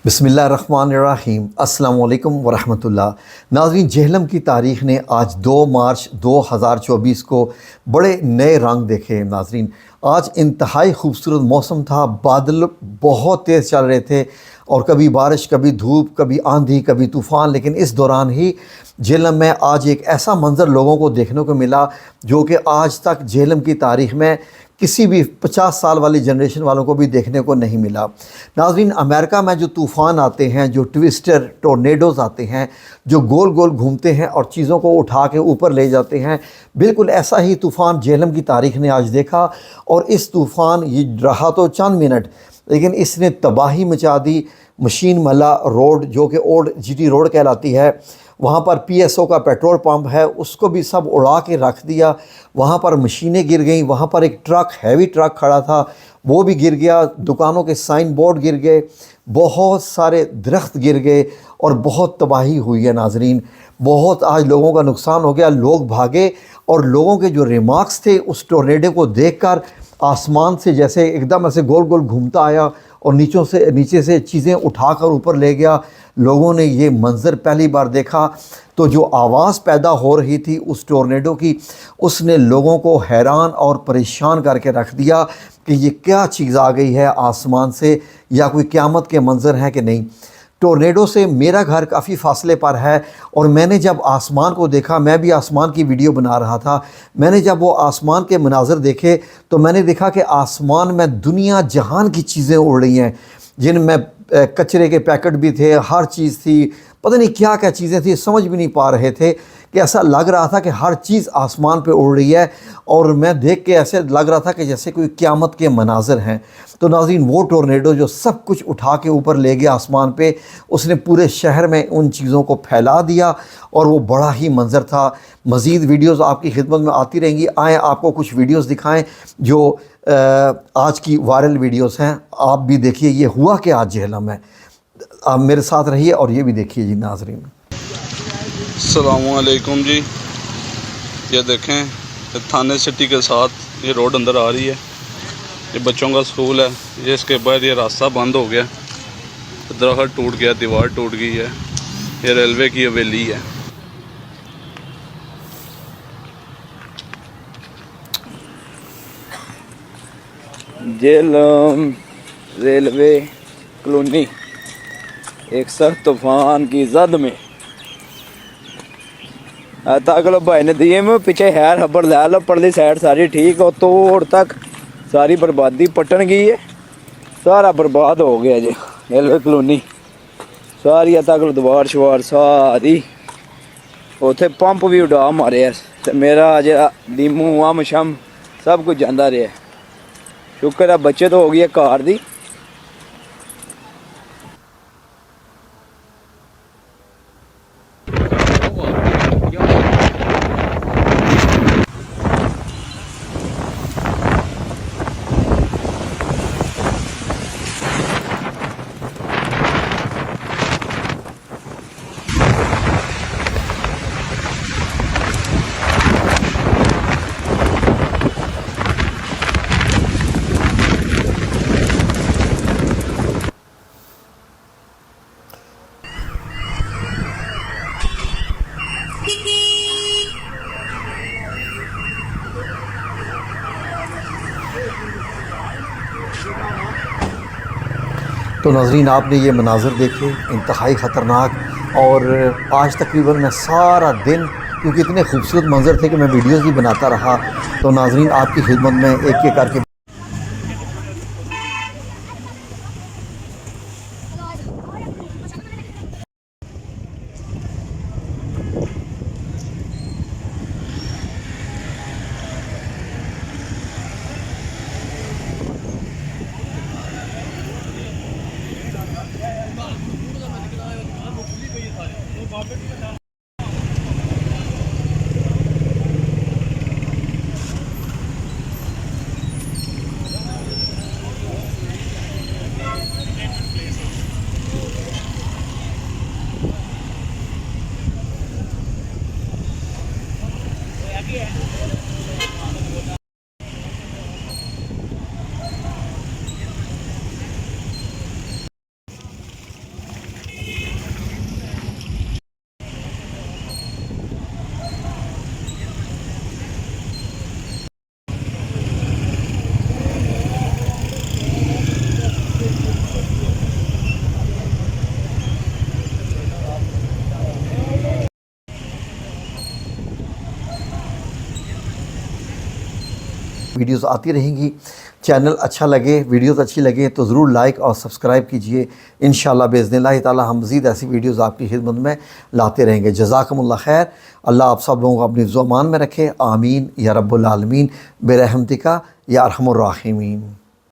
बिस्मिल्लाहिर्रहमानिर्रहीम अस्सलाम वालेकुम वरहमतुल्लाह। नाज़रीन, जेहलम की तारीख़ ने आज 2 मार्च 2024 को बड़े नए रंग देखे। नाज़रीन, आज इंतहाई खूबसूरत मौसम था, बादल बहुत तेज़ चल रहे थे और कभी बारिश, कभी धूप, कभी आंधी, कभी तूफ़ान। लेकिन इस दौरान ही जेहलम में आज एक ऐसा मंज़र लोगों को देखने को मिला जो कि आज तक जेहलम की तारीख़ में किसी भी 50 साल वाली जनरेशन वालों को भी देखने को नहीं मिला। नाज़रीन, अमेरिका में जो तूफ़ान आते हैं, जो ट्विस्टर टोर्नेडोज़ आते हैं, जो गोल गोल घूमते हैं और चीज़ों को उठा के ऊपर ले जाते हैं, बिल्कुल ऐसा ही तूफ़ान जेहलम की तारीख़ ने आज देखा। और इस तूफ़ान ये रहा तो चंद मिनट, लेकिन इसने तबाही मचा दी। मशीन मला रोड, जो कि ओल्ड जीटी रोड कहलाती है, वहाँ पर पीएसओ का पेट्रोल पंप है, उसको भी सब उड़ा के रख दिया। वहाँ पर मशीनें गिर गईं, वहाँ पर एक ट्रक, हैवी ट्रक खड़ा था, वो भी गिर गया। दुकानों के साइन बोर्ड गिर गए, बहुत सारे दरख्त गिर गए और बहुत तबाही हुई है। नाजरीन, बहुत आज लोगों का नुकसान हो गया, लोग भागे और लोगों के जो रिमार्क्स थे उस टोर्नेडो को देखकर, आसमान से जैसे एकदम ऐसे गोल गोल घूमता आया और नीचे से चीज़ें उठाकर ऊपर ले गया। लोगों ने ये मंज़र पहली बार देखा तो जो आवाज़ पैदा हो रही थी उस टोर्नेडो की, उसने लोगों को हैरान और परेशान करके रख दिया कि ये क्या चीज़ आ गई है आसमान से, या कोई क़यामत के मंज़र हैं कि नहीं। टोर्नेडो से मेरा घर काफ़ी फासले पर है और मैंने जब आसमान को देखा, मैं भी आसमान की वीडियो बना रहा था, मैंने जब वो आसमान के मनाज़र देखे तो मैंने देखा कि आसमान में दुनिया जहान की चीज़ें उड़ रही हैं, जिनमें कचरे के पैकेट भी थे, हर चीज़ थी, पता नहीं क्या क्या चीज़ें थी, समझ भी नहीं पा रहे थे कि ऐसा लग रहा था कि हर चीज़ आसमान पे उड़ रही है। और मैं देख के ऐसे लग रहा था कि जैसे कोई क़यामत के मनाज़र हैं। तो नाज़रीन, वो टोर्नेडो जो सब कुछ उठा के ऊपर ले गया आसमान पे, उसने पूरे शहर में उन चीज़ों को फैला दिया और वो बड़ा ही मंज़र था। मज़ीद वीडियोज़ आपकी खिदमत में आती रहेंगी। आएँ आपको कुछ वीडियोज़ दिखाएँ जो आज की वायरल वीडियोज़ हैं, आप भी देखिए ये हुआ क्या आज जेहलम में। आप मेरे साथ रहिए और ये भी देखिए जी नाज़रीन। अस्सलामुअलैकुम जी, ये देखें थाने सिटी के साथ ये रोड अंदर आ रही है। ये बच्चों का स्कूल है। ये इसके बाद ये रास्ता बंद हो गया, दरख्त टूट गया, दीवार टूट गई है। ये रेलवे की हवेली है। जेहलम रेलवे कॉलोनी एक सख्त तूफान की जद में ताकलो भाई ने दिए में पीछे हैर खबर ला लो, परली साइड सारी ठीक हो, तोड़ तक सारी बर्बादी पटन गई है, सारा बर्बाद हो गया जी। रेलवे कॉलोनी सारी तक दवार शवार सारी, उथे पंप भी उड़ा मारे, मेरा अज लीमू अम शम सब कुछ जाता रहा। शुक्र है बचत हो गई है कार दी। तो नाज़रीन, आपने ये मनाज़र देखे, इंतहाई ख़तरनाक। और आज तकरीबन मैं सारा दिन, क्योंकि इतने खूबसूरत मंज़र थे कि मैं वीडियोज़ भी बनाता रहा। तो नाज़रीन, आपकी खिदमत में एक एक करके वीडियोस आती रहेंगी। चैनल अच्छा लगे, वीडियोस अच्छी लगे तो ज़रूर लाइक और सब्सक्राइब कीजिए। इंशाअल्लाह बिइज़्निल्लाह ताला हम मज़ीद ऐसी वीडियोस आपकी खिदमत में लाते रहेंगे। जज़ाकुमुल्लाह खैर। अल्लाह आप सब लोगों को अपनी ज़ुबान में रखे। आमीन या रब्बुल आलमीन बिरहमतिका या अरहमुर राहिमीन।